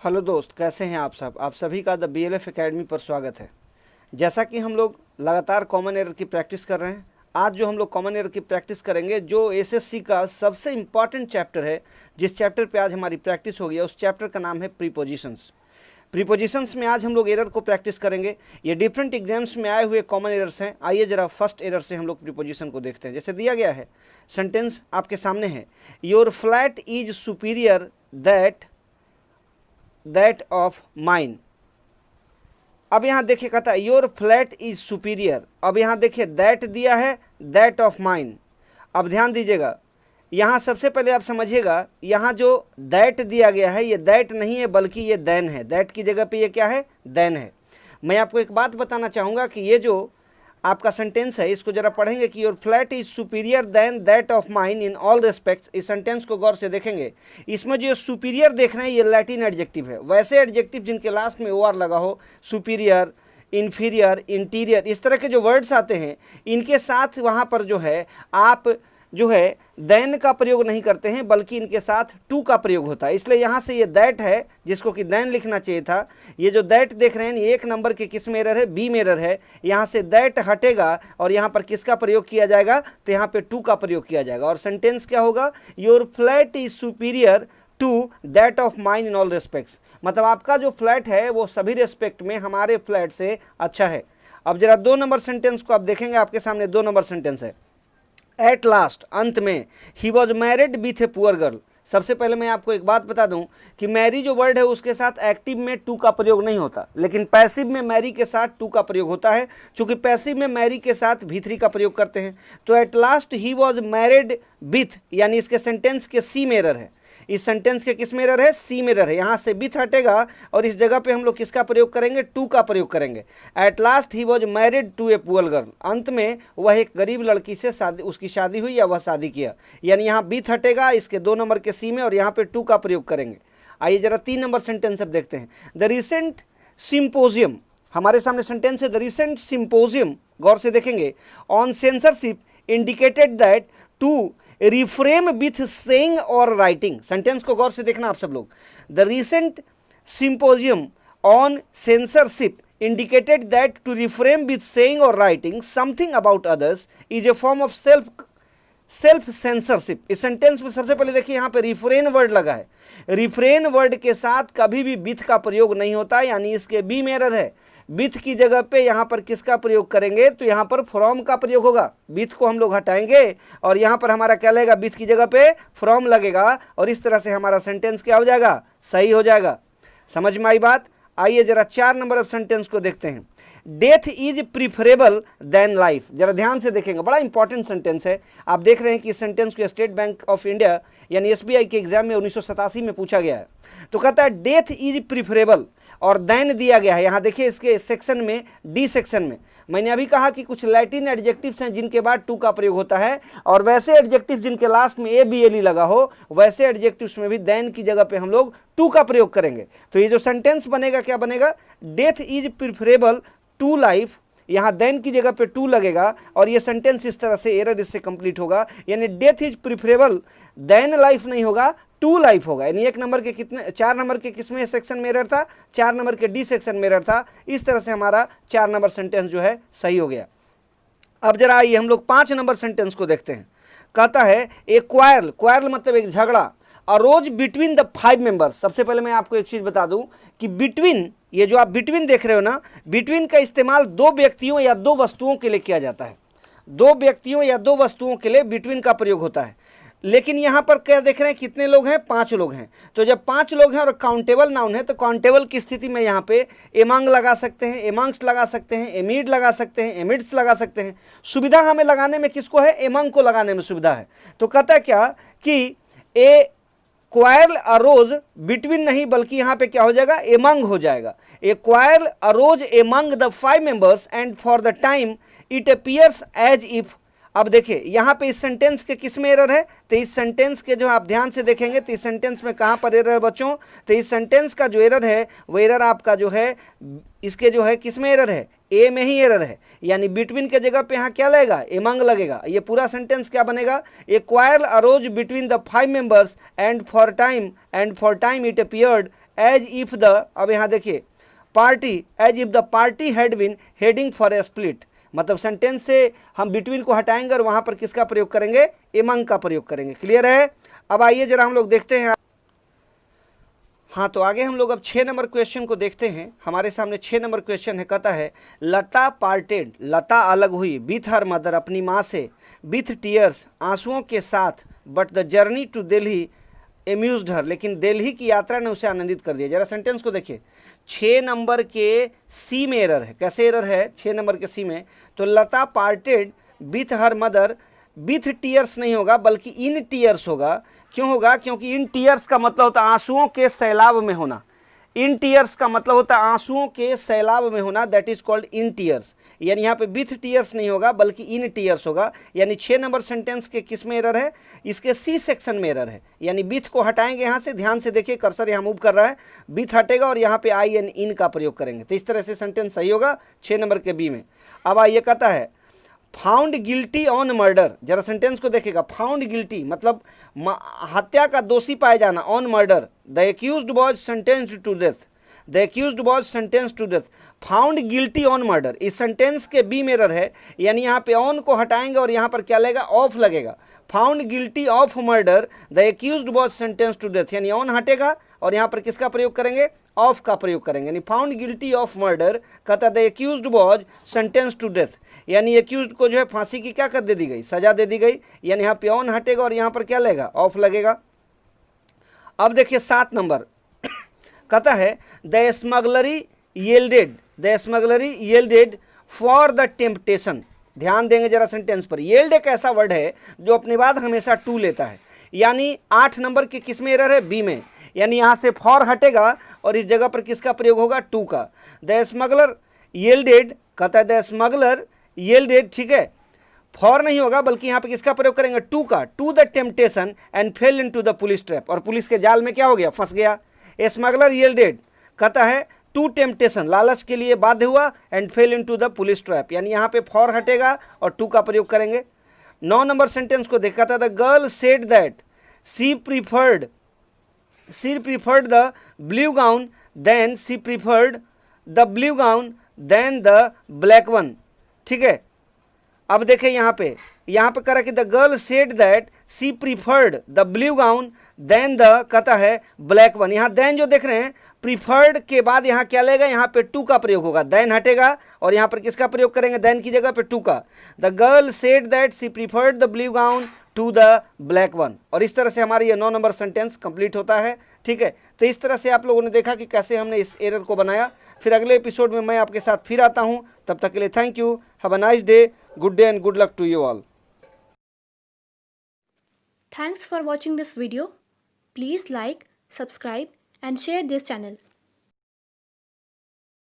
Hello दोस्त, कैसे हैं आप सब। आप सभी का द BLF एकेडमी पर स्वागत है। जैसा कि हम लोग लगातार कॉमन एरर की प्रैक्टिस कर रहे हैं, आज जो हम लोग कॉमन एरर की प्रैक्टिस करेंगे, जो एसएससी का सबसे इम्पॉर्टेंट चैप्टर है, जिस चैप्टर पे आज हमारी प्रैक्टिस होगी, उस चैप्टर का नाम है प्रीपोजिशंस। प्रीपोजिशंस में आज हम लोग एरर को प्रैक्टिस करेंगे। ये डिफरेंट एग्जाम्स में आए हुए कॉमन एरर्स हैं। आइए जरा फर्स्ट एरर से हम लोग प्रीपोजिशन को देखते हैं। जैसे दिया गया है, सेंटेंस आपके सामने है, your flat is superior that of mine. अब यहाँ देखिए, कहता है योर फ्लैट इज सुपीरियर। अब यहाँ देखिए दैट दिया है, दैट ऑफ माइन। अब ध्यान दीजिएगा, यहाँ सबसे पहले आप समझिएगा, यहाँ जो दैट दिया गया है ये दैट नहीं है बल्कि ये देन है। दैट की जगह पे ये क्या है, देन है। मैं आपको एक बात बताना चाहूँगा कि ये जो आपका सेंटेंस है, इसको जरा पढ़ेंगे कि your flat is superior than that of mine in all respects. इस सेंटेंस को गौर से देखेंगे, इसमें जो सुपीरियर देख रहे हैं ये लैटिन एडजेक्टिव है। वैसे एडजेक्टिव जिनके लास्ट में OR लगा हो, सुपीरियर, इन्फीरियर, इंटीरियर, इस तरह के जो वर्ड्स आते हैं, इनके साथ वहाँ पर जो है आप जो है देन का प्रयोग नहीं करते हैं बल्कि इनके साथ टू का प्रयोग होता है। इसलिए यहाँ से ये दैट है जिसको कि देन लिखना चाहिए था। ये जो दैट देख रहे हैं ये 1 नंबर के किस में एरर है, बी में एरर है। यहाँ से दैट हटेगा और यहाँ पर किसका प्रयोग किया जाएगा, तो यहाँ पे टू का प्रयोग किया जाएगा और सेंटेंस क्या होगा, your flat is superior to that of mine in all respects. मतलब आपका जो फ्लैट है वो सभी रिस्पेक्ट में हमारे फ्लैट से अच्छा है। अब जरा 2 नंबर सेंटेंस को आप देखेंगे, आपके सामने 2 नंबर सेंटेंस है। एट लास्ट, अंत में, ही was married with A poor girl. सबसे पहले मैं आपको एक बात बता दूं कि मैरी जो वर्ड है उसके साथ एक्टिव में टू का प्रयोग नहीं होता, लेकिन पैसिव में मैरी के साथ टू का प्रयोग होता है। चूंकि पैसिव में मैरी के साथ भी3 का प्रयोग करते हैं, तो eight last he was married with, यानी इसके सेंटेंस के सी में एरर है। इस सेंटेंस के किस में एरर है, सी में एरर है। यहाँ से विथ हटेगा और इस जगह पे हम लोग किसका प्रयोग करेंगे, टू का प्रयोग करेंगे। At last he was married to a poor girl. अंत में वह एक गरीब लड़की से उसकी शादी हुई या वह शादी किया, यानी यहाँ विथ हटेगा इसके 2 नंबर के सी में और यहाँ पे टू का प्रयोग करेंगे। आइए जरा 3 नंबर सेंटेंस अब देखते हैं। द रिसेंट सिंपोजियम, हमारे सामने सेंटेंस है द रिसेंट सिंपोजियम, गौर से देखेंगे, on censorship indicated that to reframe with saying और राइटिंग। सेंटेंस को गौर से देखना आप सब लोग। The recent symposium on censorship indicated that to reframe with saying और writing something about others is a form of self censorship. इस सेंटेंस में सबसे पहले देखिए यहाँ पे रिफ्रेन वर्ड लगा है। रिफ्रेन वर्ड के साथ कभी भी विथ का प्रयोग नहीं होता, यानी इसके बी में एरर है। विथ की जगह पे यहाँ पर किसका प्रयोग करेंगे, तो यहाँ पर फ्रॉम का प्रयोग होगा। विथ को हम लोग हटाएंगे और यहाँ पर हमारा क्या लगेगा, विथ की जगह पे फ्रॉम लगेगा और इस तरह से हमारा सेंटेंस क्या हो जाएगा, सही हो जाएगा। समझ में आई बात। आइए जरा 4 नंबर ऑफ सेंटेंस को देखते हैं। Death is preferable than life. जरा ध्यान से देखेंगे, बड़ा इंपॉर्टेंट सेंटेंस है। आप देख रहे हैं कि इस सेंटेंस को स्टेट बैंक ऑफ इंडिया यानी SBI के एग्जाम में 1987 में पूछा गया है। तो कहता है डेथ इज प्रिफरेबल और देन दिया गया है। यहाँ देखिए इसके सेक्शन में, डी सेक्शन में मैंने अभी कहा कि कुछ लैटिन एडजेक्टिव्स हैं जिनके बाद टू का प्रयोग होता है, और वैसे एडजेक्टिव जिनके लास्ट में ABLE लगा हो, वैसे एडजेक्टिव्स में भी देन की जगह पे हम लोग टू का प्रयोग करेंगे। तो ये जो सेंटेंस बनेगा क्या बनेगा, death is preferable to life, यहाँ देन की जगह पे टू लगेगा और ये सेंटेंस इस तरह से एरर इससे कंप्लीट होगा। यानी death is preferable than life नहीं होगा, टू लाइफ होगा। यानी 1 नंबर के कितने, 4 नंबर के किसमें सेक्शन में एरर था, 4 नंबर के डी सेक्शन में एरर था। इस तरह से हमारा 4 नंबर सेंटेंस जो है सही हो गया। अब जरा आइए हम लोग 5 नंबर सेंटेंस को देखते हैं। कहता है ए क्वारल मतलब एक झगड़ा, अरोज बिटवीन द 5 मेंबर्स। सबसे पहले मैं आपको एक चीज बता दूं कि बिटवीन, ये जो आप बिटवीन देख रहे हो ना, बिटवीन का इस्तेमाल 2 व्यक्तियों या 2 वस्तुओं के लिए किया जाता है। 2 व्यक्तियों या 2 वस्तुओं के लिए बिटवीन का प्रयोग होता है। लेकिन यहाँ पर क्या देख रहे हैं, कितने लोग हैं, 5 लोग हैं। तो जब 5 लोग हैं और काउंटेबल नाउन है, तो काउंटेबल की स्थिति में यहाँ पे एमंग लगा सकते हैं, एमंग्स लगा सकते हैं, एमिड लगा सकते हैं, एमिड्स लगा सकते हैं। सुविधा हमें लगाने में किसको है, एमंग को लगाने में सुविधा है। तो कहता है क्या कि ए क्वारल अरोज बिटवीन नहीं बल्कि यहाँ पे क्या हो जाएगा, एमंग हो जाएगा। A quarrel arose among the 5 members and for the time it appears as if. अब देखिए यहाँ पे इस सेंटेंस के किस में एरर है, तो इस सेंटेंस के जो आप ध्यान से देखेंगे तो इस सेंटेंस में कहाँ पर एरर है बच्चों, तो इस सेंटेंस का जो एरर है वो एरर आपका जो है इसके जो है किस में एरर है, ए में ही एरर है। यानी बिटवीन के जगह पे यहाँ क्या लगेगा, एमंग लगेगा। ये पूरा सेंटेंस क्या बनेगा, a quarrel arose between the 5 members and for time it appeared as if the, अब यहाँ देखिए party, as if the party had been heading for a split, मतलब सेंटेंस से हम बिटवीन को हटाएंगे और वहां पर किसका प्रयोग करेंगे, एमंग का प्रयोग करेंगे। क्लियर है। अब आइए जरा हम लोग देखते हैं। हाँ, तो आगे हम लोग अब 6 नंबर क्वेश्चन को देखते हैं। हमारे सामने 6 नंबर क्वेश्चन है। कहता है लता पार्टेड, लता अलग हुई, विथ हर मदर, अपनी माँ से, विथ टीयर्स, आंसुओं के साथ, but the journey to Delhi amused her, लेकिन दिल्ली की यात्रा ने उसे आनंदित कर दिया। जरा सेंटेंस को देखिए। 6 नंबर के सी में एरर है। कैसे एरर है 6 नंबर के सी में? तो Lata parted with her mother, with tears नहीं होगा बल्कि इन टीयर्स होगा। क्यों होगा? क्योंकि इन टीयर्स का मतलब होता है आंसुओं के सैलाब में होना। इन टीयर्स का मतलब होता है आंसुओं के सैलाब में होना, that is called in tears. यानी यहाँ पे विथ टीयर्स नहीं होगा बल्कि इन टीयर्स होगा। यानी 6 नंबर सेंटेंस के किस में एरर है? इसके सी सेक्शन में एरर है। यानी विथ को हटाएंगे यहाँ से, ध्यान से देखिए कर्सर यहाँ मूव कर रहा है, विथ हटेगा और यहाँ पे आई एन इन का प्रयोग करेंगे, तो इस तरह से सेंटेंस सही होगा 6 नंबर के बी में। अब आइए कहता है फाउंड गिल्टी ऑन मर्डर। जरा सेंटेंस को देखेगा। फाउंड गिल्टी मतलब हत्या का दोषी पाए जाना, on murder, the accused was sentenced to death, the accused was sentenced to death. Found guilty on murder, इस सेंटेंस के बी में एरर है। यानी यहाँ पे ऑन को हटाएंगे और यहाँ पर क्या लगेगा? ऑफ लगेगा। Found guilty of murder, the accused was sentenced to death, यानी ऑन हटेगा और यहाँ पर किसका प्रयोग करेंगे? ऑफ का प्रयोग करेंगे। यानी फाउंड गिल्टी ऑफ मर्डर, कहता the accused was sentenced to death, यानी एक्यूज्ड को जो है फांसी की क्या कर दे दी गई? सजा दे दी गई। यानी यहाँ पे ऑन हटेगा और यहाँ पर क्या लगेगा? ऑफ लगेगा। अब देखिए 7 नंबर कहता है the smuggler yielded, the smuggler yielded for the temptation. ध्यान देंगे जरा सेंटेंस पर। येल्ड एक ऐसा वर्ड है जो अपने बाद हमेशा टू लेता है। यानी 8 नंबर के किस में एरर है? बी में। यानी यहाँ से फॉर हटेगा और इस जगह पर किसका प्रयोग होगा? टू का। द स्मगलर येल्डेड, कहता है द स्मगलर येल्डेड, ठीक है, फॉर नहीं होगा बल्कि यहाँ पे किसका प्रयोग करेंगे? टू का। To the temptation and fell into the police trap, और पुलिस के जाल में क्या हो गया? फंस गया। स्मगलर येल्डेड, कहता है टू टेम्पटेशन, लालच के लिए बाध्य हुआ, and fell into the police trap, यानी यहाँ पे फॉर हटेगा और टू का प्रयोग करेंगे। 9 नंबर सेंटेंस को देखा था। The girl said that she preferred the blue gown than she preferred the blue gown than the black one, ठीक है। अब देखें यहाँ पे करा कि the girl said that she preferred the blue gown than the, कहता है ब्लैक वन। यहाँ देन जो देख रहे हैं, प्रीफर्ड के बाद यहाँ क्या लेगा? यहाँ पे टू का प्रयोग होगा, देन हटेगा और यहाँ पर किसका प्रयोग करेंगे? देन की जगह पे टू का। The girl said that she preferred the blue gown to the black one. और इस तरह से हमारी ये 9 नंबर सेंटेंस कंप्लीट होता है, ठीक है। तो इस तरह से आप लोगों ने देखा कि कैसे हमने इस एरर को बनाया। फिर अगले एपिसोड में मैं आपके साथ फिर आता हूँ। तब तक के लिए thank you, have a nice day, good day and good luck to you all. Thanks for watching this video. Please like, subscribe and share this channel.